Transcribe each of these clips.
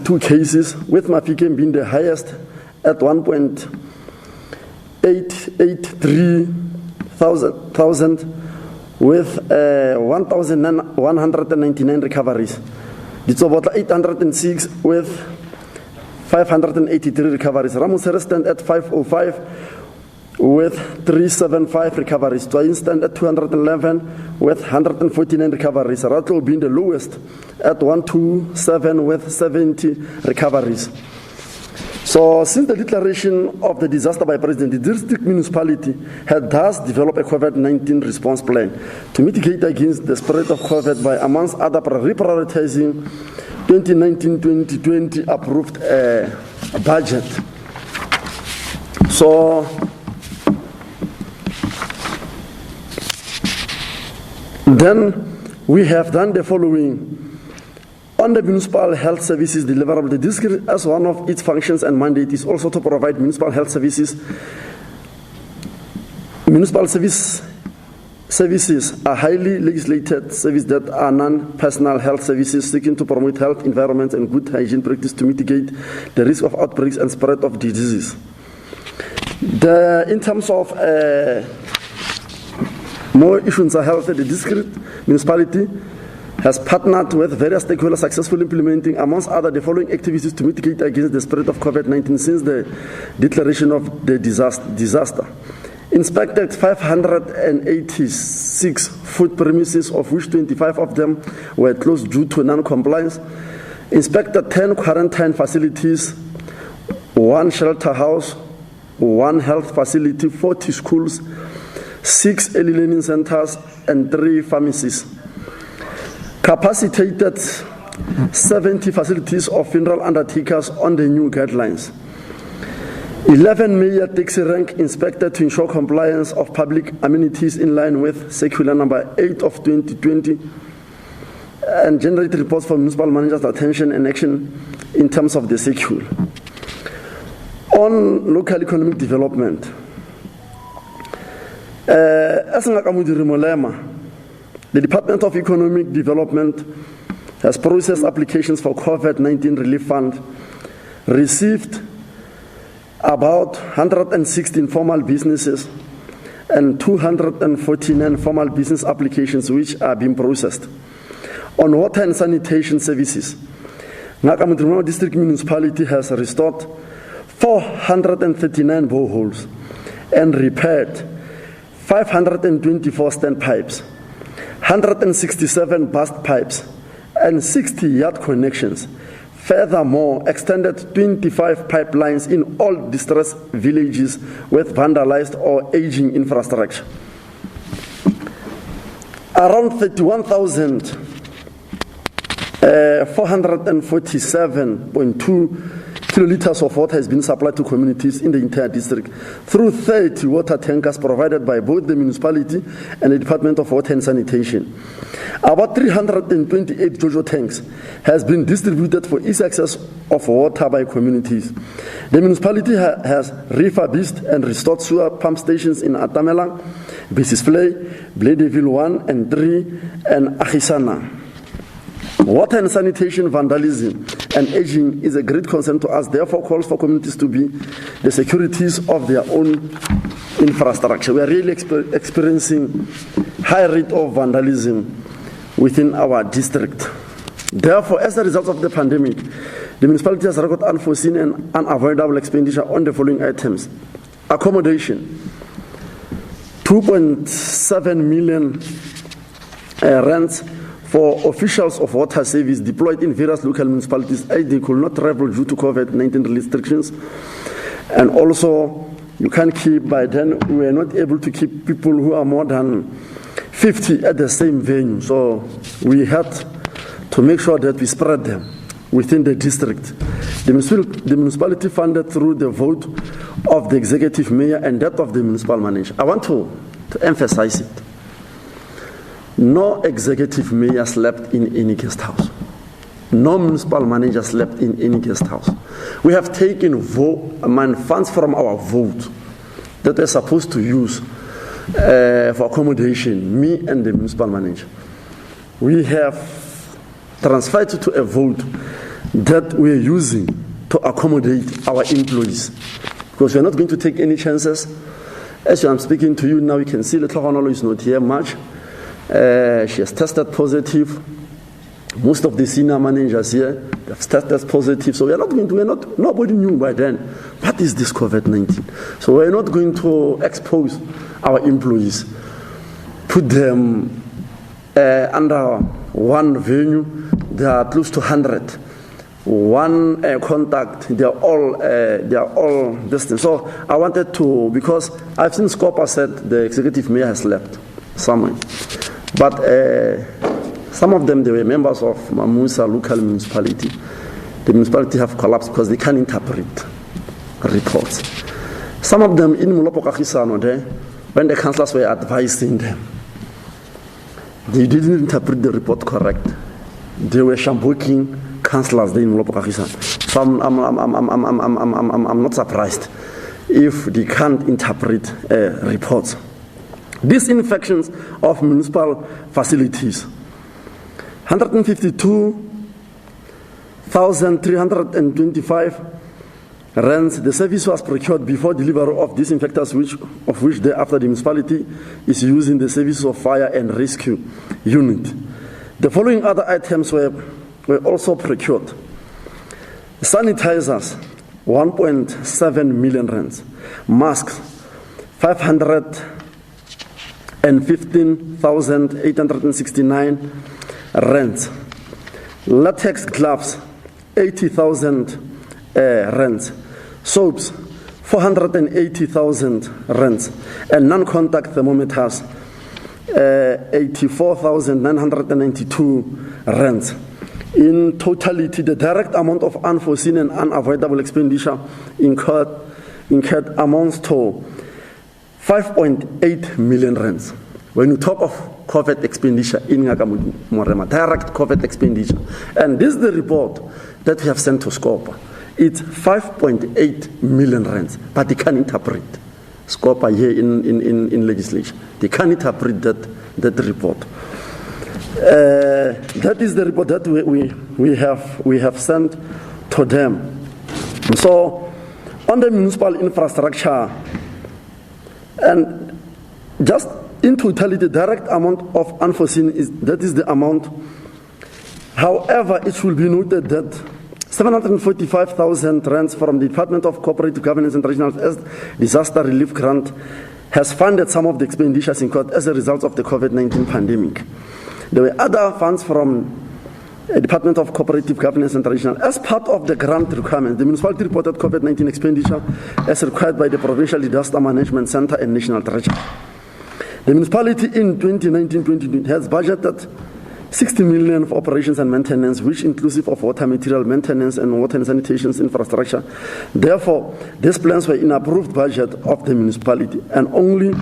Two cases, with Mafeking being the highest at 1.883 thousand with 1,199 recoveries. Ditsobotla 806 with 583 recoveries. Ramusere stand at 505 with 375 recoveries. Twain stand at 211 with 149 recoveries. Ratlo being the lowest at 127 with 70 recoveries. So since the declaration of the disaster by President, the district municipality had thus developed a COVID-19 response plan to mitigate against the spread of COVID by, amongst other, reprioritizing 2019-2020 approved budget. So then we have done the following. On the municipal health services deliverable, the district, as one of its functions and mandate, is also to provide municipal health services. Municipal services are highly legislated services that are non-personal health services seeking to promote health, environment, and good hygiene practice to mitigate the risk of outbreaks and spread of diseases. In terms of more issues of health, the district municipality has partnered with various stakeholders successfully implementing, amongst other, the following activities to mitigate against the spread of COVID-19 since the declaration of the disaster. Inspected 586 food premises, of which 25 of them were closed due to non-compliance. Inspected 10 quarantine facilities, 1 shelter house, 1 health facility, 40 schools, 6 early learning centers, and 3 pharmacies. Capacitated 70 facilities of funeral undertakers on the new guidelines. 11 major taxi rank inspected to ensure compliance of public amenities in line with circular number 8 of 2020, and generated reports for municipal managers' attention and action in terms of the circular. On local economic development, the Department of Economic Development has processed applications for COVID-19 relief fund, received about 116 formal businesses and 249 formal business applications which are being processed. On water and sanitation services, Nakamudrimo District Municipality has restored 439 boreholes and repaired 524 standpipes, 167 burst pipes, and 60 yard connections. Furthermore, extended 25 pipelines in all distressed villages with vandalized or aging infrastructure. Around 31,447.2 kiloliters of water has been supplied to communities in the entire district through 30 water tankers provided by both the municipality and the Department of Water and Sanitation. About 328 JoJo tanks has been distributed for easy access of water by communities. The municipality has refurbished and restored sewer pump stations in Atamelang, Besisvlei, Bledeville 1 and 3, and Agisana. Water and sanitation vandalism and aging is a great concern to us, therefore calls for communities to be the securities of their own infrastructure. We are really experiencing high rate of vandalism within our district. Therefore, as a result of the pandemic, the municipality has recorded unforeseen and unavoidable expenditure on the following items. Accommodation, 2.7 million rents for officials of water service deployed in various local municipalities as they could not travel due to COVID-19 restrictions. And also, you can't keep, by then we were not able to keep people who are more than 50 at the same venue. So we had to make sure that we spread them within the district. The municipality funded through the vote of the executive mayor and that of the municipal manager. I want to emphasize it. No executive mayor slept in any guest house. No municipal manager slept in any guest house. We have taken funds from our vote that we're supposed to use for accommodation, me and the municipal manager. We have transferred it to a vote that we're using to accommodate our employees. Because we're not going to take any chances. As I'm speaking to you now, you can see Little Honolo is not here much. She has tested positive. Most of the senior managers here have tested positive. So nobody knew by then, what is this COVID-19? So we're not going to expose our employees, put them under one venue. There are close to 100. One contact, they are all distant. So I wanted to, because I've seen Scopa said the executive mayor has left somewhere. But some of them, they were members of Mamusa local municipality. The municipality have collapsed because they can't interpret reports. Some of them in Molopo Kahisano there, when the councillors were advising them, they didn't interpret the report correct. They were shambouking councillors there in Molopo Kahisano. So I'm not surprised if they can't interpret reports. Disinfections of municipal facilities. 152,325 rands. The service was procured before delivery of disinfectors, of which thereafter the municipality is using the service of fire and rescue unit. The following other items were also procured. Sanitizers, 1.7 million rands. Masks, 515,869 rands. Latex gloves, 80,000 rands. Soaps, 480,000 rands. And non-contact thermometers, 84,992 rands. In totality, the direct amount of unforeseen and unavoidable expenditure incurred amounts to 5.8 million rands. When you talk of COVID expenditure in Morema, direct COVID expenditure, and this is the report that we have sent to Scopa, it's 5.8 million rands, but they can't interpret Scopa here in legislation. They can't interpret that report. That is the report that we have sent to them. So, on the municipal infrastructure, and just in totality, the direct amount of unforeseen is the amount. However, it should be noted that 745,000 rands from the Department of Cooperative Governance and Regional Disaster Relief Grant has funded some of the expenditures incurred as a result of the COVID-19 pandemic. There were other funds from the Department of Cooperative Governance and Regional. As part of the grant requirements, the municipality reported COVID-19 expenditure as required by the Provincial Disaster Management Center and National Treasury. The municipality in 2019-2020 has budgeted 60 million for operations and maintenance, which inclusive of water material maintenance and water and sanitation infrastructure. Therefore, these plans were in approved budget of the municipality and only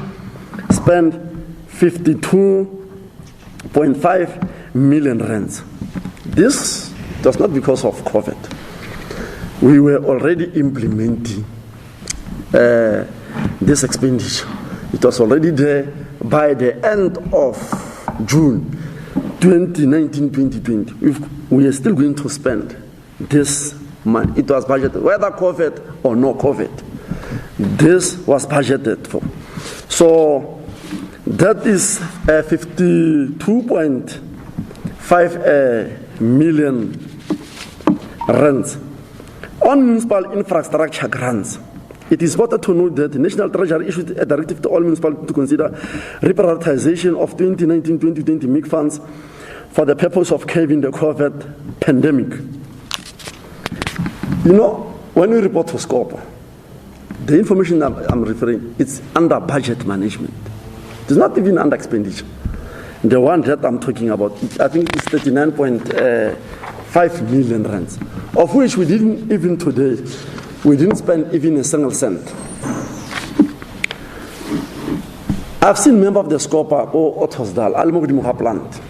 spent 52.5 million rands. This was not because of COVID. We were already implementing this expenditure. It was already there by the end of June 2019-2020. We are still going to spend this money. It was budgeted, whether COVID or no COVID. This was budgeted for. So that is 52.5 million rands. On municipal infrastructure grants, it is important to note that the National Treasury issued a directive to all municipalities to consider reprioritization of 2019-2020 MIC funds for the purpose of curbing the COVID pandemic. You know, when we report to Scopa, the information I'm referring, it's under budget management. It's not even under expenditure. The one that I'm talking about, I think it's 39.5 million rands, of which we didn't even today. We didn't spend even a single cent. I've seen members of the Scopa or Ottosdal, Almogdi Muha plant.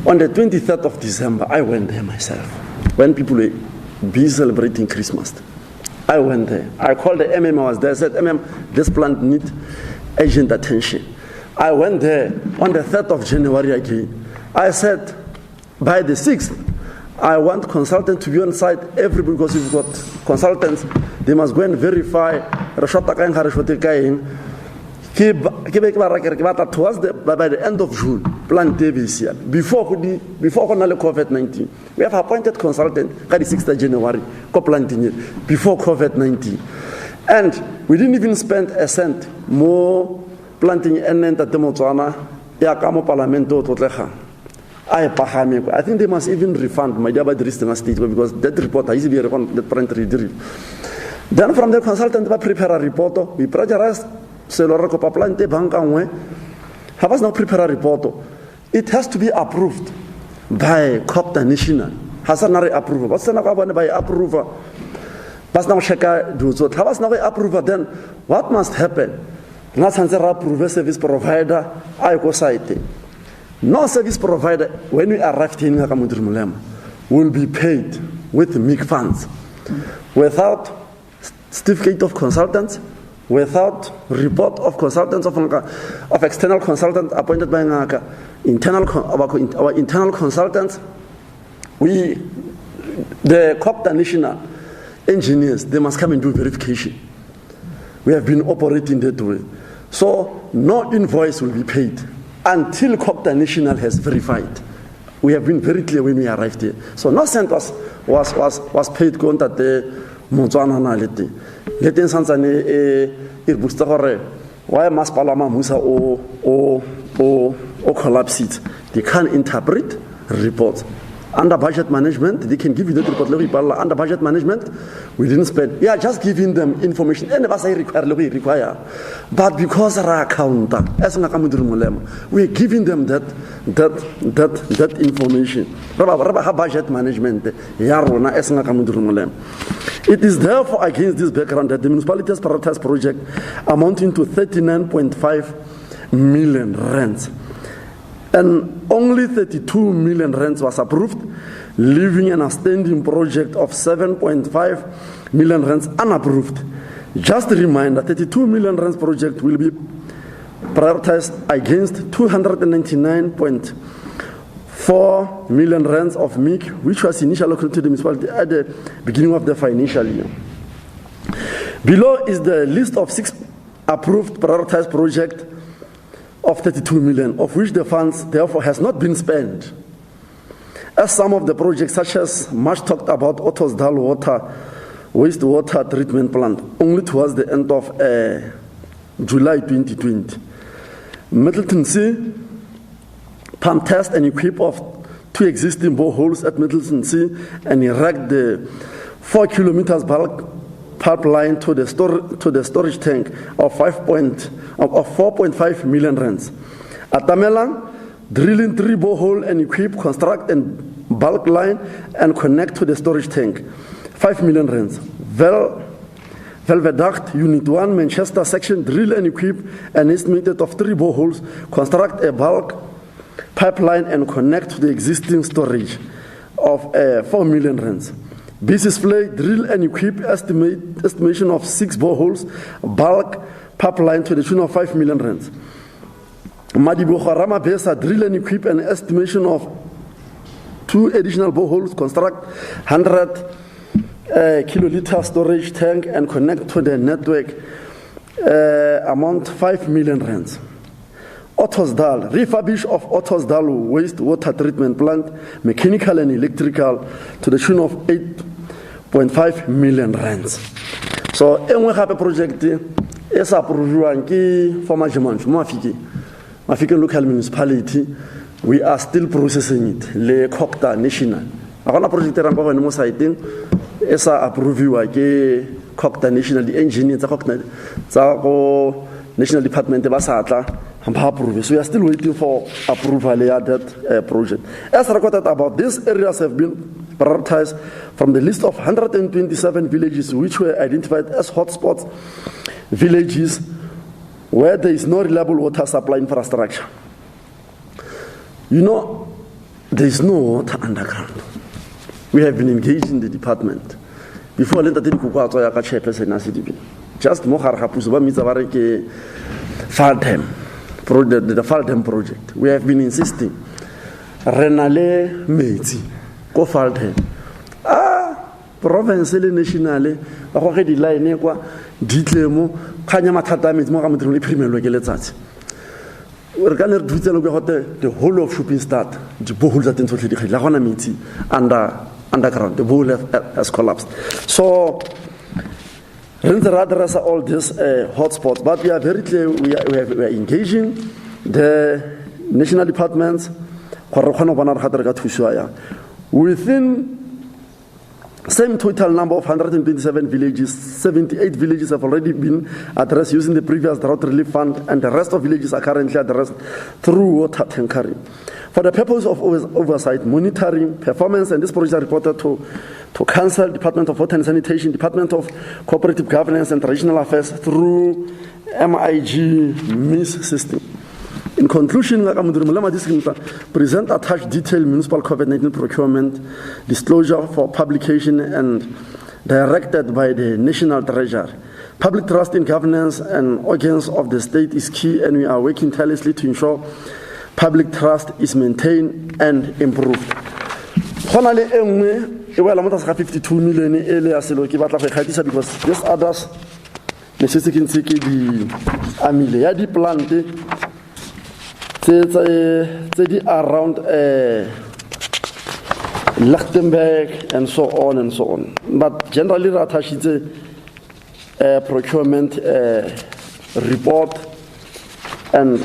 On the 23rd of December, I went there myself. When people were busy celebrating Christmas, I went there. I called the MM, I was there. I said, MM, this plant needs urgent attention. I went there on the 3rd of January again. I said, by the 6th, I want consultants to be on site because you've got consultants, they must go and verify towards by the end of June, plan this before COVID-19. We have appointed consultant 6th of January, planting it before COVID-19. And we didn't even spend a cent more planting and at the Motswana, Yakamo Parlamento Totleha. I think they must even refund my dear by the state because that report is very that print read. Then from the consultant, we prepare a report, we pressurize Selorako Paplante Bankanwe. Have us now prepare a report. It has to be approved by Copta National. Hasanari approval. What's the number by approval? But now Shaka do so. Have us now approval. Then what must happen? Not approve service provider. I go site. No service provider, when we arrive in Nakamudrimulem, will be paid with MIC funds without certificate of consultants, without report of consultants of external consultants appointed by our internal consultants. The Copta National engineers, they must come and do verification. We have been operating that way. So no invoice will be paid until Copta National has verified. We have been very clear when we arrived here. So no cent was paid contra the Motswana nality. Letting Sansane Irbustahore, why must Palama Musa or collapse it? They can interpret reports. Under budget management, they can give you the report. Under budget management, we didn't spend. We are just giving them information. And as I require. But because our counter, as we are giving them that information. Budget management. It is therefore against this background that the municipality's prioritized project amounting to 39.5 million rands. And only 32 million rands was approved, leaving an outstanding project of 7.5 million rands unapproved. Just a reminder, 32 million rands project will be prioritized against 299.4 million rands of MIC, which was initially allocated to the municipality at the beginning of the financial year. Below is the list of 6 approved prioritized projects of 32 million, of which the funds therefore has not been spent. As some of the projects, such as much talked about Ottosdal wastewater treatment plant, only towards the end of July 2020. Middleton C, pump test and equip of 2 existing boreholes at Middleton C and erect the 4 kilometers bulk pipeline to the storage tank of 4.5 million rands. At Tamelang, drilling 3 borehole and equip, construct and bulk line and connect to the storage tank, 5 million rands. Velveduct Unit 1, Manchester section, drill and equip an estimated of 3 boreholes, construct a bulk pipeline and connect to the existing storage of 4 million rands. Business flag, drill and equip, estimation of 6 boreholes, bulk pipeline to the tune of 5 million rands. Madibuharama Besa, drill and equip, an estimation of 2 additional boreholes, construct 100 kiloliter storage tank and connect to the network, amount 5 million rands. Ottosdal, refurbish of Ottosdal wastewater treatment plant, mechanical and electrical, to the tune of 8.5 million rands. So, we have a project is approved for Mafiki local municipality. We are still processing it. Le Copta National. Our project is approved by Copta National, the engineers, the National Department of Basata. So we are still waiting for approval of that project. As recorded about, these areas have been prioritized from the list of 127 villages which were identified as hotspots, villages where there is no reliable water supply infrastructure. You know, there is no water underground. We have been engaged in the department. Before I let the just the Faldem project. We have been insisting. Renale Meiti. go falte province le nationale ba go ge di line kwa ditlemo khanya mathata a metsi mo ga modirimo le phirimelwa ke letsatsi re ka ne re dutse le go gote the whole of shopping start di bohol tsa tentso tledi la gona metsi underground the whole has collapsed. So Rentse address all these hotspots, but we are very clear. We are engaging the national departments within same total number of 127 villages. 78 villages have already been addressed using the previous drought relief fund, and the rest of villages are currently addressed through water tankering. For the purpose of oversight, monitoring, performance, and this project are reported to Council, Department of Water and Sanitation, Department of Cooperative Governance and Traditional Affairs through MIG MIS system. In conclusion, present attached detailed municipal COVID-19 procurement disclosure for publication and directed by the National Treasury. Public trust in governance and organs of the state is key, and we are working tirelessly to ensure public trust is maintained and improved. Finally, e wela mo tsa 52 million e le aselo ke batla go kgatisa because this others ne se ke ntse ke di amile ya di plant tse di around Lichtenberg and so on and so on. But generally re attachitse procurement report and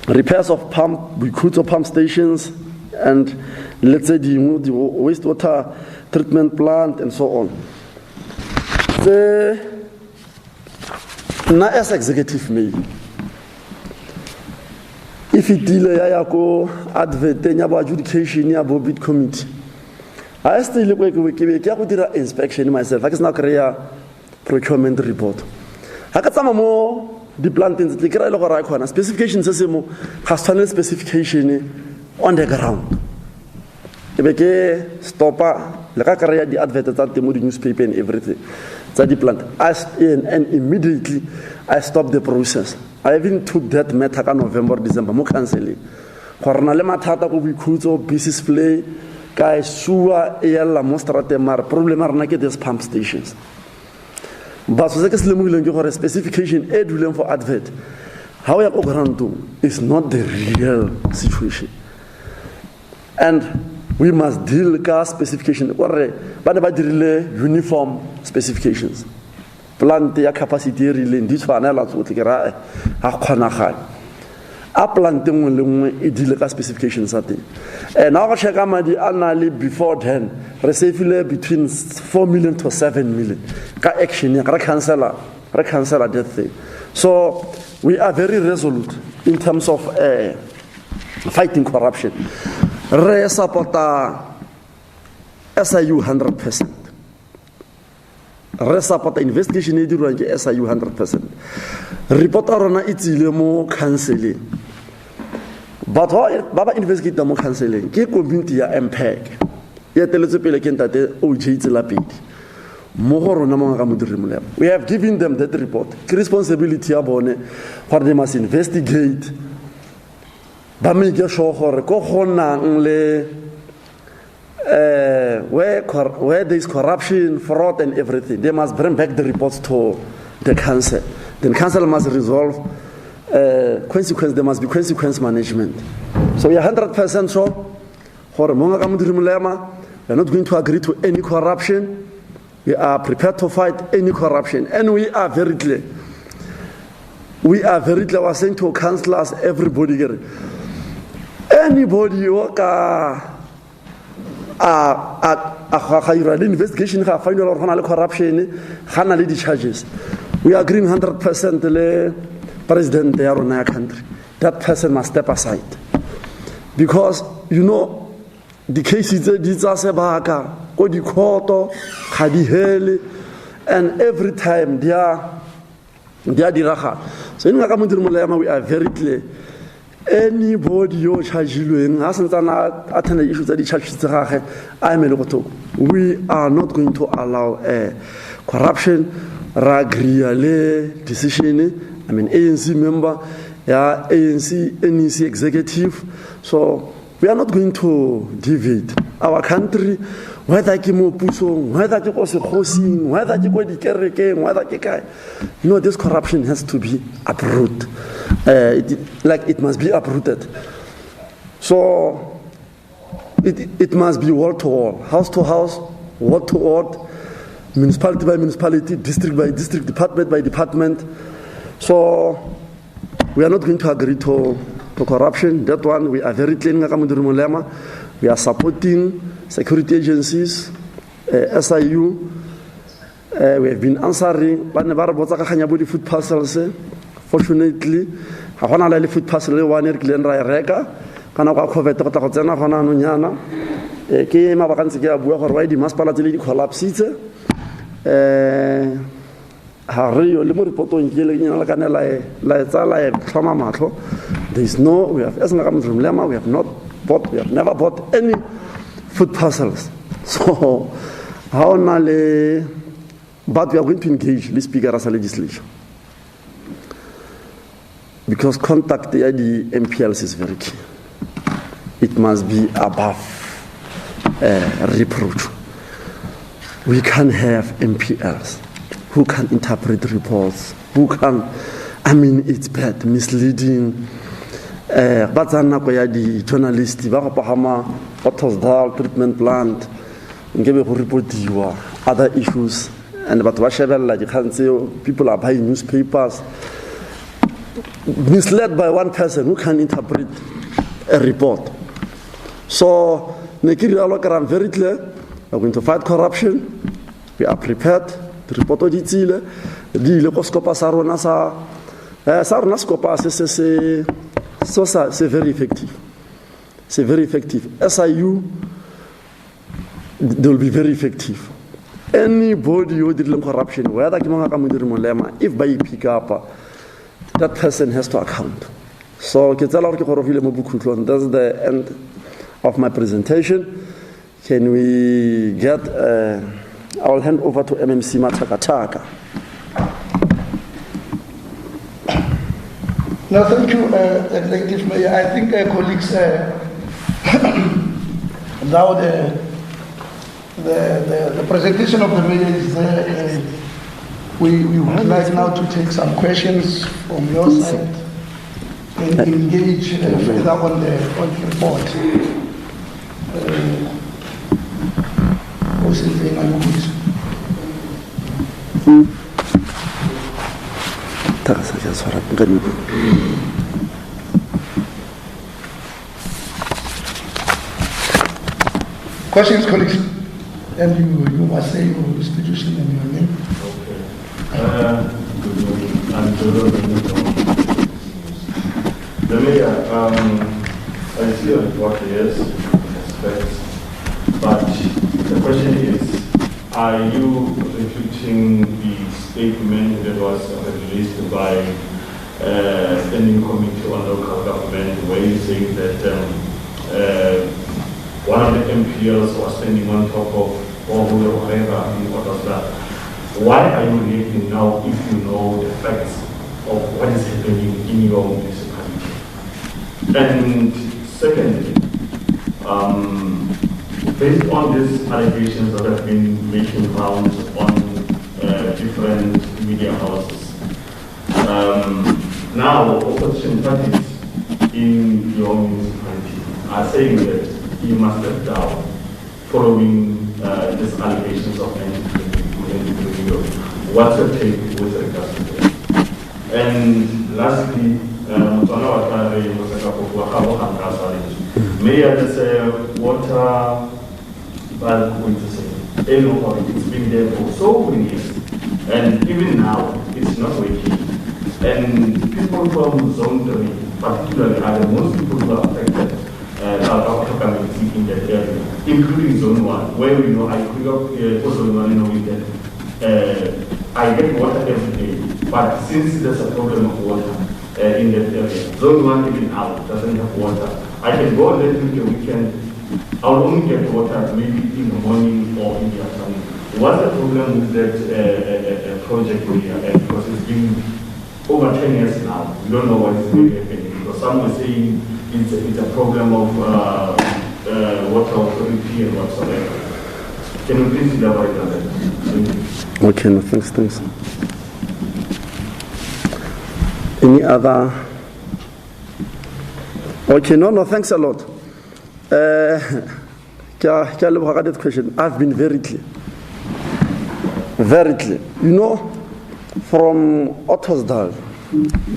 repairs of pump stations, and let's say the wastewater treatment plant and so on. Na as executive me, if it delay ayako advert nya bo adjudication ya bo bid committee, I still look like we go do inspection myself. I can now create procurement report. I got some more the plantings, the kira logo ra specifications se mo custom specification on the ground. Ebeke stopper le ka kara di advert tsa temo di newspaper and everything. Tsa di plant. And immediately I stopped the process. I even took that matter ka November December mo canceling. Gorna le mathata go boikhutso business play ka sua e la mo strate mar problem rena ke these pump stations. But so ke se lemogileng ke gore specification e duleng for advert how ya go ground is not the real situation, and we must deal with specification gore ba ne ba dirile uniform specifications plant ya capacity rileng di tshwanela tsotlhe ke ra a kgonagala a plant nngwe le nngwe e dile ka specifications tsa teng. Now go check madi annually before then receive between 4 million to 7 million ka action ya ka cancela that thing. So we are very resolute in terms of fighting corruption. Re supporta SIU 100%. Re supporta investigation e dirwang ke SIU 100%. Report rona itsile mo counseling. But ba investigate mo counseling ke community ya MPEG. Ya teletse pele ke ntate OJ Tselapedi. Mo go rona mo ga modirimo le. We have given them that report. Ke responsibility ya bone for they must investigate. Ba me ke sure gore go gonang le where there is corruption, fraud and everything, they must bring back the reports to the council. Then council must resolve consequence. There must be consequence management. So we are 100% sure we are not going to agree to any corruption. We are prepared to fight any corruption, and we are very clear. We are very clear. We are saying to councillors, everybody, anybody who investigation find corruption, charges. We are agreeing 100% the president of our country. That person must step aside, because you know the cases and every time they are diraga. So in we are very clear. Anybody who charges we are not going to allow corruption. Decision. ANC member, ANC, NEC executive. So we are not going to deviate our country, whether ke mo pusong, whether ke go sekgosing, whether ke go dikerekeng, whether ke kae. You know, this corruption has to be uprooted. It must be uprooted. So it must be wall to wall, house to house, ward to ward, municipality by municipality, district by district, department by department. So we are not going to agree to corruption. That one, we are very clear. We are supporting security agencies, SIU. We have been answering. Food parcels. Fortunately, I want to food parcel one year clean reka. Kana kwa COVID to go tsena gona no nyana. Ke mabakantse ke a bua gore why di masepala tse di collapsitse. Ha re yo le mo repotong ke le nyana kana la tlhoma matlo. There is no, we have not bought, we have never bought any food parcels. So how nale, but we are going to engage the speaker as a legislature. Because contact the MPLs is very key. It must be above reproach. We can have MPLs who can interpret reports, who can, it's bad, misleading. But the journalists, what was that treatment plant, report other issues, and but people are buying newspapers, misled by one person who can interpret a report. So, I'm very clear. We're going to fight corruption. We are prepared to report on the so c'est very effective. C'est very effective. SIU, they will be very effective. Anybody who did corruption, whether if by pick up, that person has to account. So that's the end of my presentation. Can we get, I will hand over to MMC Matakataka. No, thank you, Executive Mayor. I think colleagues, now the presentation of the mayor is there. We would like now to take some questions from your side and engage further on the report. Questions, colleagues? And you must say your institution and your name. Okay. I'm the mayor, I see a report, yes, aspects, but the question is, are you refuting the statement that was released by Standing Committee on Local Government, where you say that one of the MPLs was standing on top of or whoever, what was that? Why are you reacting now if you know the facts of what is happening in your municipality? And secondly, based on these allegations that have been making rounds on different media houses, now opposition parties in your municipality are saying that you must step down following these allegations of anti-video. What's your take with regards to that? And lastly, Mayor, there's water bulk it's been there for so many years, and even now it's not working. And people from Zone 3, particularly, are the most people who are affected in that area, including Zone 1, where we know I grew up for Zone 1 knowing that I get water every day, but since there's a problem of water in that area, Zone 1 even out doesn't have water. I can go there during the weekend, I'll only get water maybe in the morning or in the afternoon. What's the problem with that project here? Because it's been over 10 years now. We don't know what is really happening. Because some are saying it's a problem of water authority and whatsoever. Can you please elaborate on that? Thank you. Okay, no, thanks. Any other? Okay, no, thanks a lot. That question. I've been very clear. Very clear. You know, from Ottosdal,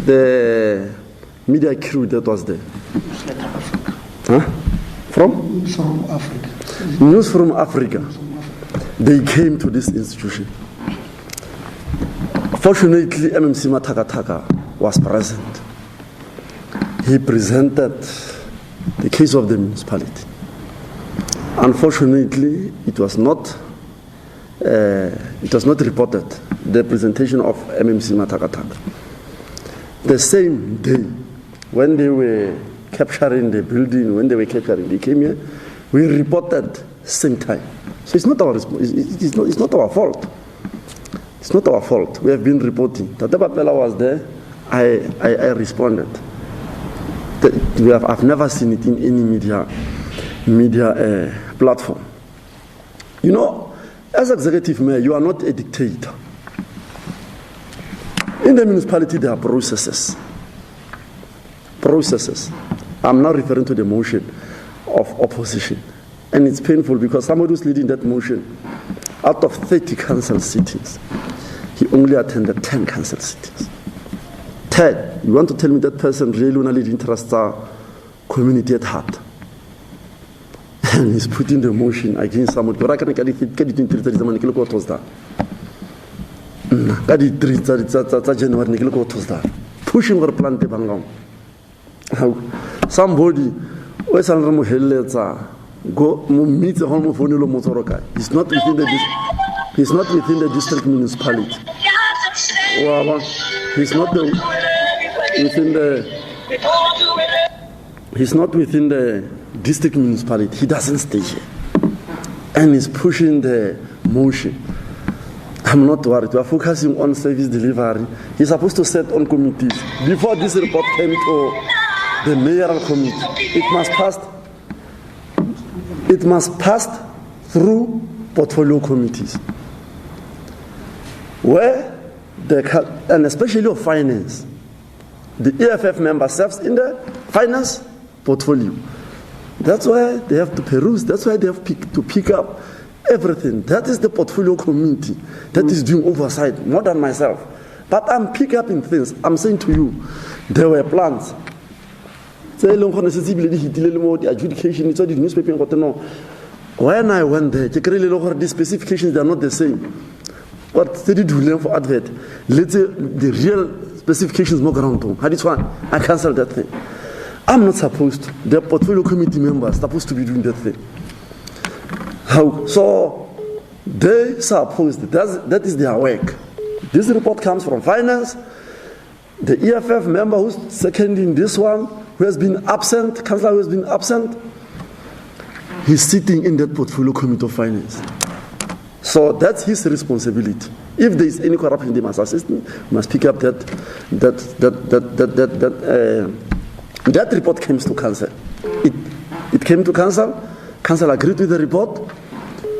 the media crew that was there. Huh? From? From Africa. News from Africa. They came to this institution. Fortunately, MMC Matakataka was present. He presented the case of the municipality. Unfortunately, it was not reported, the presentation of MMC Matakataka. The same day, when they were capturing the building, they came here, we reported same time. So it's not our it's not our fault. It's not our fault. We have been reporting. Tateba Pela was there. I responded. I've never seen it in any media platform. You know, as executive mayor, you are not a dictator. In the municipality, there are processes. I'm now referring to the motion of opposition. And it's painful because somebody who's leading that motion, out of 30 council sittings, he only attended 10 council sittings. 10. You want to tell me that person really only interests our community at heart? And he's putting the motion against somebody. Pushing or plant the bangam. Somebody, go meet the home of Onilo Motoroka. He's not within the district municipality. He's not within the district municipality. He doesn't stay here. And he's pushing the motion. I'm not worried. We are focusing on service delivery. He's supposed to set on committees. Before this report came to the mayoral committee, it must pass through portfolio committees, where and especially of finance, the EFF member serves in the finance portfolio. That's why they have to peruse. That's why they have to pick up everything. That is the portfolio committee that is doing oversight, more than myself. But I'm picking up in things. I'm saying to you, there were plans. The adjudication, it's all the newspaper. When I went there, the specifications are not the same. What did you do for advert? Let's say the real specifications more ground. How this one? I cancel that thing. I'm not supposed to. The portfolio committee members are supposed to be doing that thing. How? So they supposed that is their work. This report comes from finance. The EFF member who's seconding this one, who has been absent, councillor who has been absent, he's sitting in that portfolio committee of finance. So that's his responsibility. If there is any corruption, they must assist me. Must pick up that report came to council. It came to council. Council agreed with the report.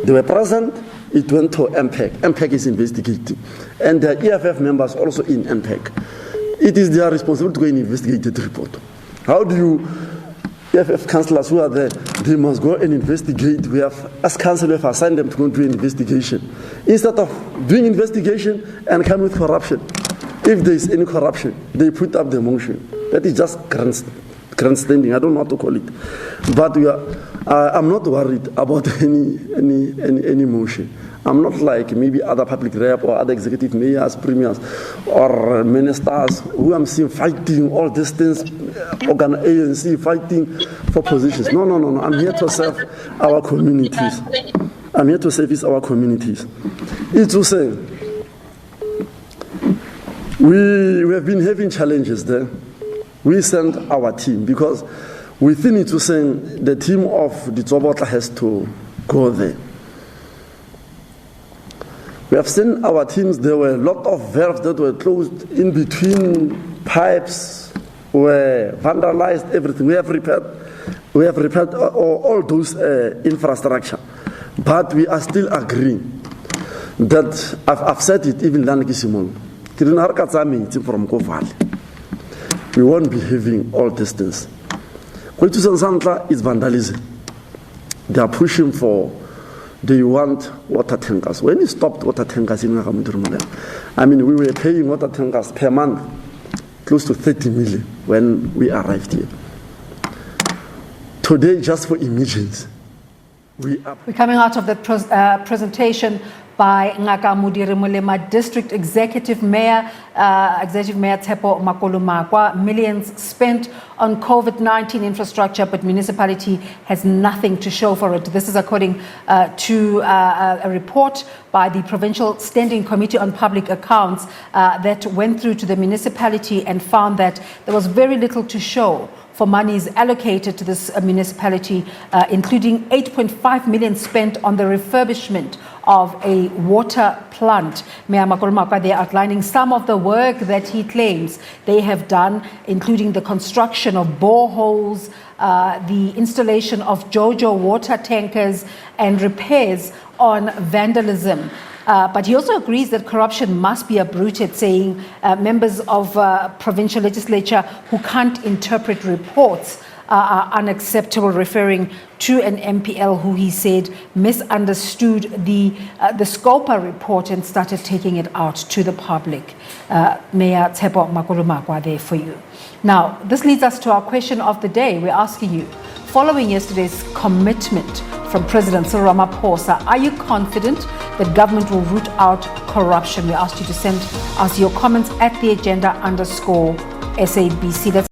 They were present. It went to MPEC. MPEC is investigating, and the EFF members also in MPEC. It is their responsibility to go and investigate that report. How do you, EFF councillors who are there, they must go and investigate. We have, as council, we have assigned them to go and do an investigation. Instead of doing investigation and come with corruption, if there is any corruption, they put up the motion. That is just grandstanding. I don't know what to call it. But I'm not worried about any motion. I'm not like maybe other public rep or other executive mayors, premiers, or ministers who I'm seeing fighting all these things, ANC fighting for positions. No. I'm here to serve our communities. I'm here to service our communities. It's to say, we have been having challenges there. We sent our team because within it to say the team of the Zobotla has to go there. We have seen our teams, there were a lot of valves that were closed in between pipes, were vandalized, everything. We have repaired all those infrastructure. But we are still agreeing that, I've said it even from Kovali. We won't be having all these things. It's vandalism. They are pushing for, they want water tankers. When you stopped water tankers in Nakamudurumale, I mean, we were paying water tankers per month close to 30 million when we arrived here. Today, just for emergency, we're coming out of the presentation by Ngaka Mudirimulema District Executive Mayor Tshepo Makolo-Makwa. Millions spent on COVID-19 infrastructure, but municipality has nothing to show for it. This is according to a report by the Provincial Standing Committee on Public Accounts that went through to the municipality and found that there was very little to show for monies allocated to this municipality, including 8.5 million spent on the refurbishment of a water plant. Mayor Makolo-Makwa, they're outlining some of the work that he claims they have done, including the construction of boreholes, the installation of JoJo water tankers, and repairs on vandalism. But he also agrees that corruption must be uprooted, saying members of provincial legislature who can't interpret reports are unacceptable, referring to an MPL who he said misunderstood the Scopa report and started taking it out to the public. Mayor Tshepo Makolo-Makwa there for you. Now, this leads us to our question of the day. We're asking you, following yesterday's commitment from President Cyril Ramaphosa, are you confident that government will root out corruption? We asked you to send us your comments at @theagenda_SABC. That's